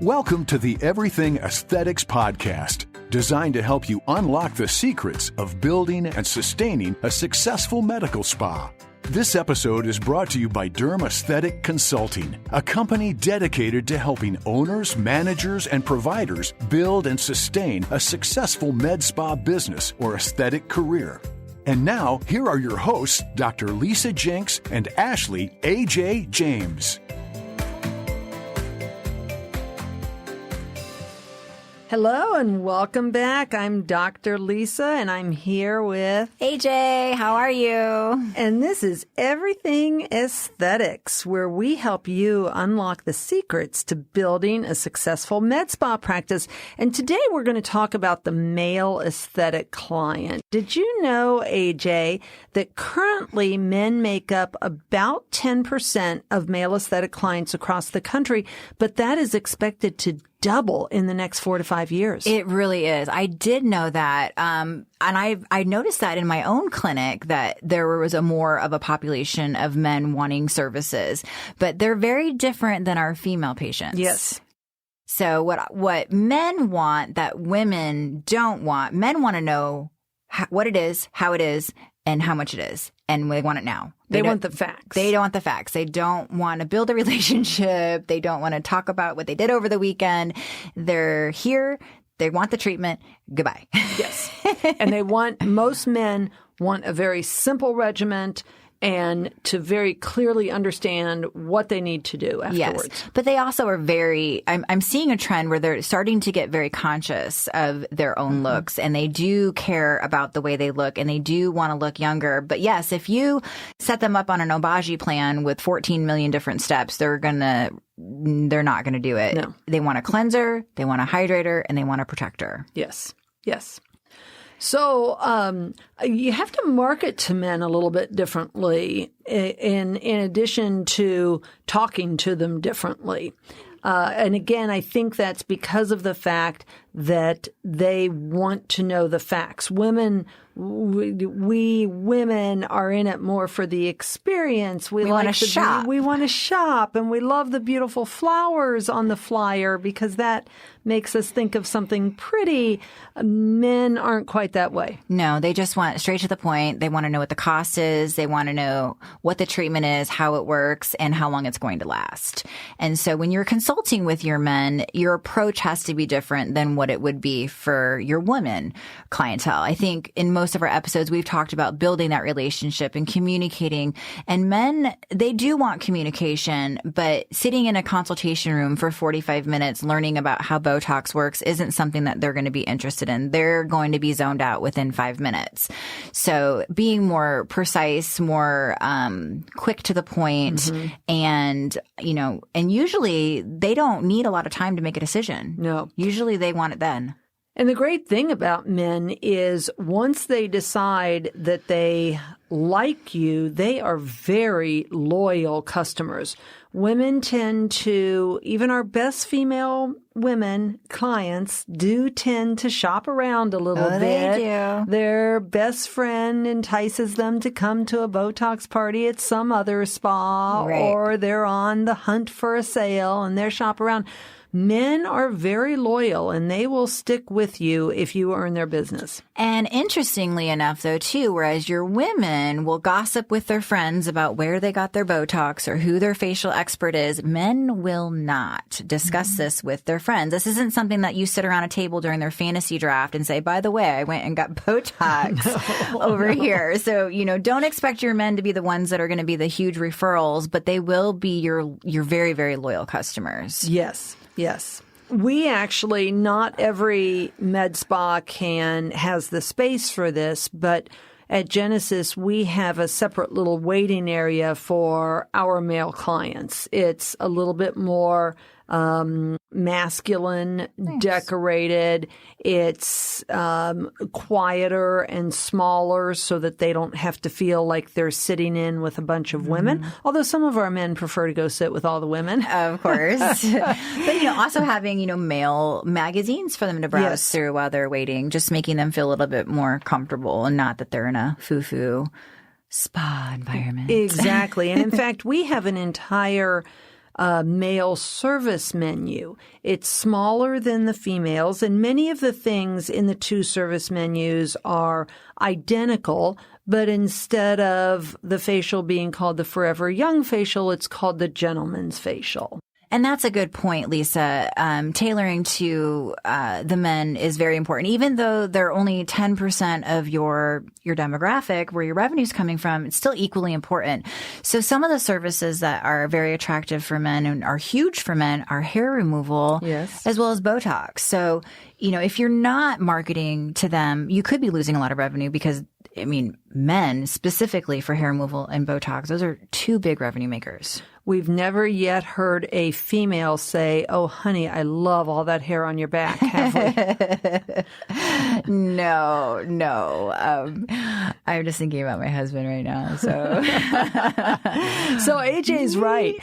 Welcome to the Everything Aesthetics Podcast, designed to help you unlock the secrets of building and sustaining a successful medical spa. This episode is brought to you by Derm Aesthetic Consulting, a company dedicated to helping owners, managers, and providers build and sustain a successful med spa business or aesthetic career. And now, here are your hosts, Dr. Lisa Jenks and Ashley A.J. James. Hello and welcome back. I'm Dr. Lisa and I'm here with AJ. How are you? And this is Everything Aesthetics, where we help you unlock the secrets to building a successful med spa practice. And today we're going to talk about the male aesthetic client. Did you know, AJ, that currently men make up about 10% of male aesthetic clients across the country, but that is expected to double in the next 4 to 5 years. It really is. I did know that. And I noticed that in my own clinic that there was more of a population of men wanting services, but they're very different than our female patients. Yes. So what men want that women don't want, men want to know what it is, how it is, and how much it is. And they want it now. They want the facts. They don't want the facts. They don't want to build a relationship. They don't want to talk about what they did over the weekend. They're here. They want the treatment. Goodbye. Yes. And most men want a very simple regimen and to very clearly understand what they need to do afterwards. Yes. But they also are I'm seeing a trend where they're starting to get very conscious of their own looks, and they do care about the way they look, and they do want to look younger. But yes, if you set them up on an Obagi plan with 14 million different steps, they're not going to do it. No. They want a cleanser, they want a hydrator, and they want a protector. Yes. Yes. So you have to market to men a little bit differently in addition to talking to them differently. And again, I think that's because of the fact that they want to know the facts. We women are in it more for the experience. We want like to shop. We want to shop, and we love the beautiful flowers on the flyer because that makes us think of something pretty. Men aren't quite that way. No, they just want straight to the point. They want to know what the cost is. They want to know what the treatment is, how it works, and how long it's going to last. And so when you're consulting with your men, your approach has to be different than what it would be for your women clientele. I think in most of our episodes, we've talked about building that relationship and communicating. And men, they do want communication, but sitting in a consultation room for 45 minutes learning about how Botox works isn't something that they're going to be interested in. They're going to be zoned out within 5 minutes. So being more precise, more quick to the point, and usually they don't need a lot of time to make a decision. No. Usually they want it then. And the great thing about men is once they decide that they like you, they are very loyal customers. Women tend to, even our best female women clients do tend to shop around a little bit. They do. Their best friend entices them to come to a Botox party at some other spa, Right. or they're on the hunt for a sale and they're shop around. Men are very loyal and they will stick with you if you earn their business. And interestingly enough, though, too, whereas your women will gossip with their friends about where they got their Botox or who their facial expert is, men will not discuss this with their friends. This isn't something that you sit around a table during their fantasy draft and say, by the way, I went and got Botox over here. So, don't expect your men to be the ones that are going to be the huge referrals, but they will be your very, very loyal customers. Yes. Yes. We actually, not every med spa has the space for this, but at Genesis, we have a separate little waiting area for our male clients. It's a little bit more masculine, nice. Decorated. It's quieter and smaller so that they don't have to feel like they're sitting in with a bunch of women. Although some of our men prefer to go sit with all the women. Of course. But, also having, male magazines for them to browse through while they're waiting, just making them feel a little bit more comfortable and not that they're in a foo-foo spa environment. Exactly. And in fact, we have an entire male service menu. It's smaller than the females, and many of the things in the two service menus are identical, but instead of the facial being called the Forever Young facial, it's called the Gentleman's facial. And that's a good point, Lisa. Tailoring to the men is very important. Even though they're only 10% of your demographic, where your revenue is coming from, it's still equally important. So some of the services that are very attractive for men and are huge for men are hair removal, yes, as well as Botox. So, if you're not marketing to them, you could be losing a lot of revenue because, men specifically for hair removal and Botox, those are two big revenue makers. We've never yet heard a female say, "Oh, honey, I love all that hair on your back," have we? No. I'm just thinking about my husband right now. So, so AJ's right.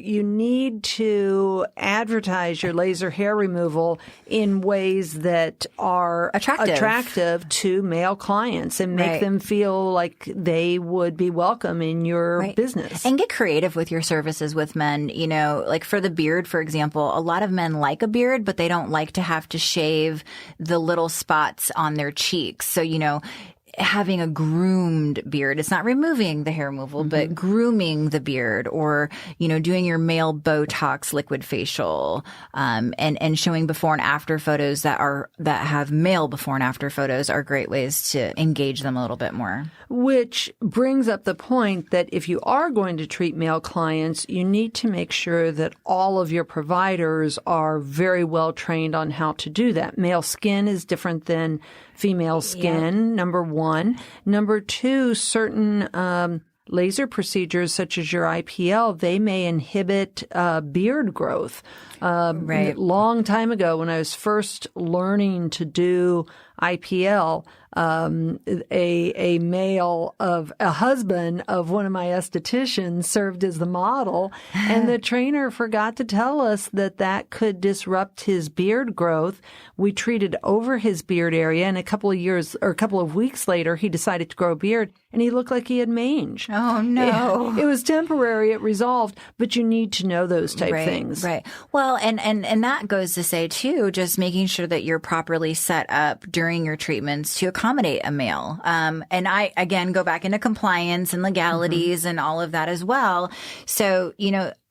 You need to advertise your laser hair removal in ways that are attractive to male clients and make them feel like they would be welcome in your business. And get creative with your services with men. Like for the beard, for example, a lot of men like a beard, but they don't like to have to shave the little spots on their cheeks. So, having a groomed beard. It's not removing the hair removal, but grooming the beard, or, doing your male Botox liquid facial, and showing before and after photos that have male before and after photos are great ways to engage them a little bit more. Which brings up the point that if you are going to treat male clients, you need to make sure that all of your providers are very well trained on how to do that. Male skin is different than female skin, number one. Number two, certain laser procedures such as your IPL, they may inhibit beard growth. Long time ago when I was first learning to do IPL, a husband of one of my estheticians served as the model, and the trainer forgot to tell us that could disrupt his beard growth. We treated over his beard area, and a couple of weeks later, he decided to grow a beard, and he looked like he had mange. Oh, no. It was temporary. It resolved, but you need to know those type things. Right. Well, and that goes to say, too, just making sure that you're properly set up during your treatments to accommodate a male. And I, again, go back into compliance and legalities and all of that as well. So,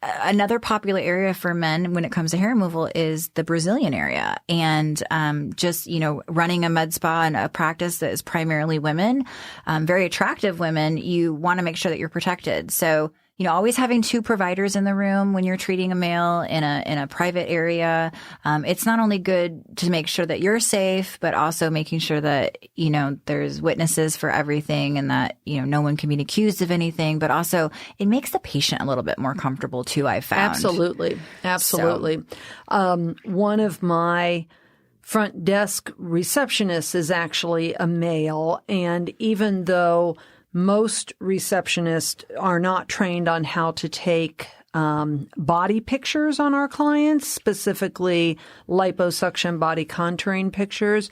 another popular area for men when it comes to hair removal is the Brazilian area. And running a med spa and a practice that is primarily women, very attractive women, you want to make sure that you're protected. So, always having two providers in the room when you're treating a male in a private area. It's not only good to make sure that you're safe, but also making sure that, there's witnesses for everything and that, no one can be accused of anything, but also it makes the patient a little bit more comfortable too, I've found. Absolutely. One of my front desk receptionists is actually a male, and even though most receptionists are not trained on how to take body pictures on our clients, specifically liposuction body contouring pictures.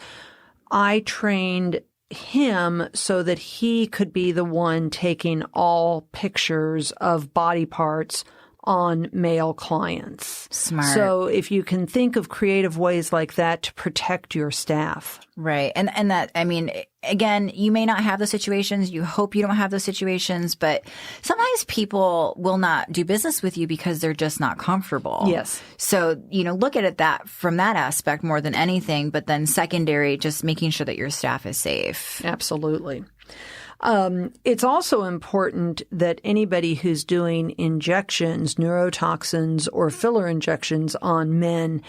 I trained him so that he could be the one taking all pictures of body parts on male clients. Smart. So if you can think of creative ways like that to protect your staff. Right. And that, again, you may not have those situations. You hope you don't have those situations, but sometimes people will not do business with you because they're just not comfortable. Yes. So, look at it from that aspect more than anything, but then secondary, just making sure that your staff is safe. Absolutely. It's also important that anybody who's doing injections, neurotoxins or filler injections on men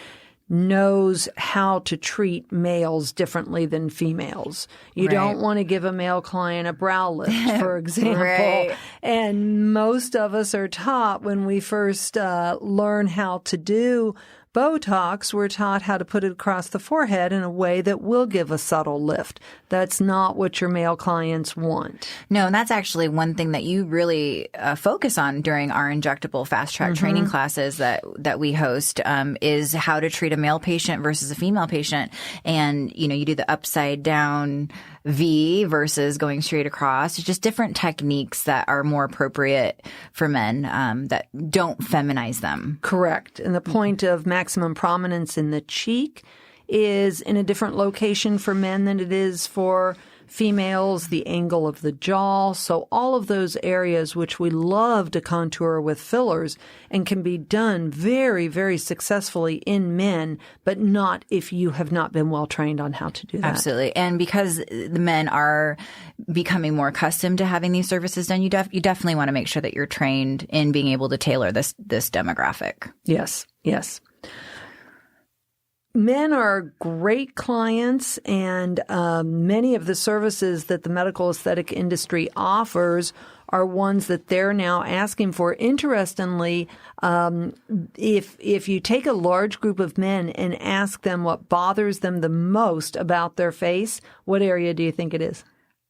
knows how to treat males differently than females. You don't want to give a male client a brow lift, for example. And most of us are taught when we first learn how to do Botox, we're taught how to put it across the forehead in a way that will give a subtle lift. That's not what your male clients want. No, and that's actually one thing that you really focus on during our injectable fast track training classes that we host, is how to treat a male patient versus a female patient. And, you do the upside down V versus going straight across. It's just different techniques that are more appropriate for men that don't feminize them. Correct. And the point of maximum prominence in the cheek is in a different location for men than it is for females, the angle of the jaw. So all of those areas which we love to contour with fillers and can be done very, very successfully in men, but not if you have not been well trained on how to do that. Absolutely. And because the men are becoming more accustomed to having these services done, you definitely want to make sure that you're trained in being able to tailor this demographic. Yes. Yes. Men are great clients, and many of the services that the medical aesthetic industry offers are ones that they're now asking for. Interestingly, if you take a large group of men and ask them what bothers them the most about their face, what area do you think it is?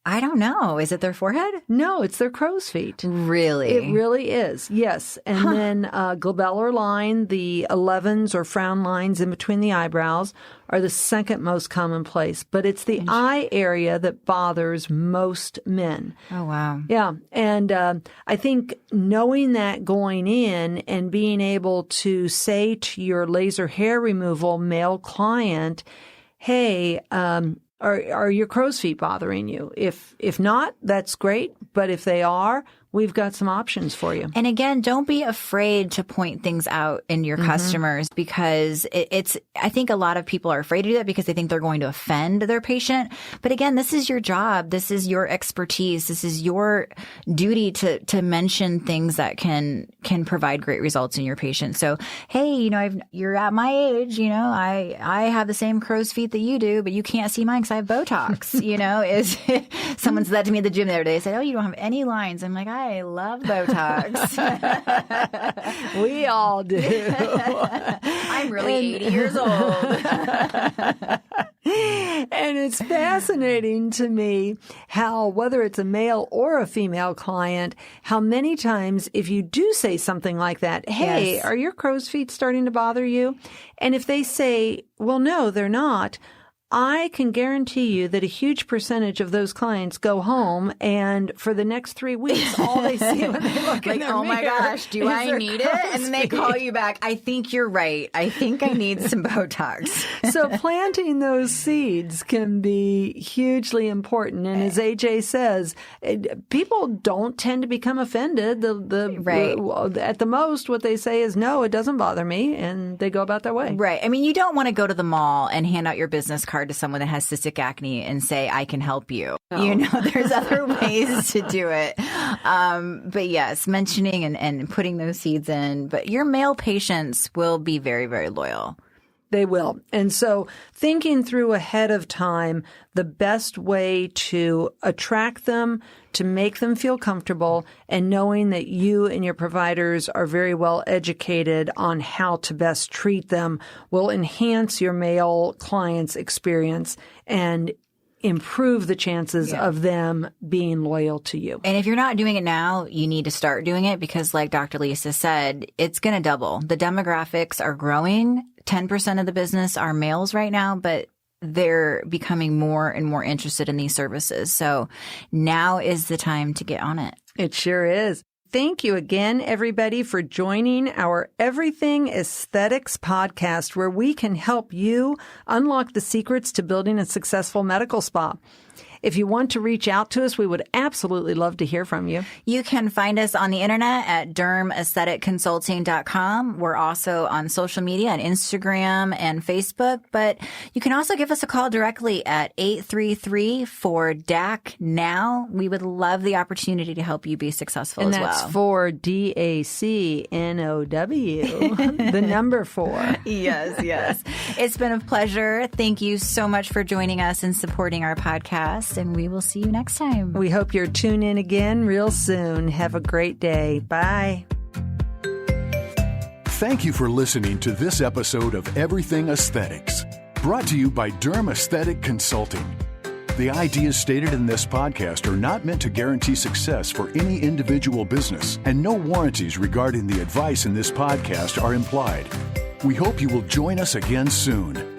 I don't know. Is it their forehead? No, it's their crow's feet. Really? It really is, yes. And then glabellar line, the 11s or frown lines in between the eyebrows are the second most commonplace. But it's the eye area that bothers most men. Oh, wow. Yeah. And I think knowing that going in and being able to say to your laser hair removal male client, hey, are your crow's feet bothering you? If not, that's great. But if they are, we've got some options for you. And again, don't be afraid to point things out in your customers, because I think a lot of people are afraid to do that because they think they're going to offend their patient. But again, this is your job. This is your expertise. This is your duty to mention things that can provide great results in your patient. So, hey, you're at my age, I have the same crow's feet that you do, but you can't see mine because I have Botox, is someone said that to me at the gym the other day. They said, oh, you don't have any lines. I'm like, I love Botox. We all do. I'm really 80 years old. And it's fascinating to me how, whether it's a male or a female client, how many times if you do say something like that, hey, yes. Are your crow's feet starting to bother you? And if they say, well, no, they're not, I can guarantee you that a huge percentage of those clients go home, and for the next 3 weeks, all they see when they look in their oh my mirror gosh, do I need it? And then they call you back. I think you're right. I think I need some Botox. So planting those seeds can be hugely important. And as AJ says, people don't tend to become offended. Right. At the most, what they say is, no, it doesn't bother me, and they go about their way. Right. I mean, you don't want to go to the mall and hand out your business card to someone that has cystic acne and say, I can help you. No. There's other ways to do it. But yes, mentioning and putting those seeds in. But your male patients will be very, very loyal. They will. And so thinking through ahead of time, the best way to attract them, to make them feel comfortable, and knowing that you and your providers are very well educated on how to best treat them will enhance your male clients' experience and improve the chances of them being loyal to you. And if you're not doing it now, you need to start doing it, because like Dr. Lisa said, it's going to double. The demographics are growing. 10% of the business are males right now, but they're becoming more and more interested in these services. So now is the time to get on it. It sure is. Thank you again, everybody, for joining our Everything Aesthetics podcast, where we can help you unlock the secrets to building a successful medical spa. If you want to reach out to us, we would absolutely love to hear from you. You can find us on the internet at dermaestheticconsulting.com. We're also on social media on Instagram and Facebook, but you can also give us a call directly at 833-4DAC now. We would love the opportunity to help you be successful as well. And that's for DACNOW, the number 4. Yes. It's been a pleasure. Thank you so much for joining us and supporting our podcast. And we will see you next time. We hope you'll tune in again real soon. Have a great day. Bye. Thank you for listening to this episode of Everything Aesthetics, brought to you by Derm Aesthetic Consulting. The ideas stated in this podcast are not meant to guarantee success for any individual business, and no warranties regarding the advice in this podcast are implied. We hope you will join us again soon.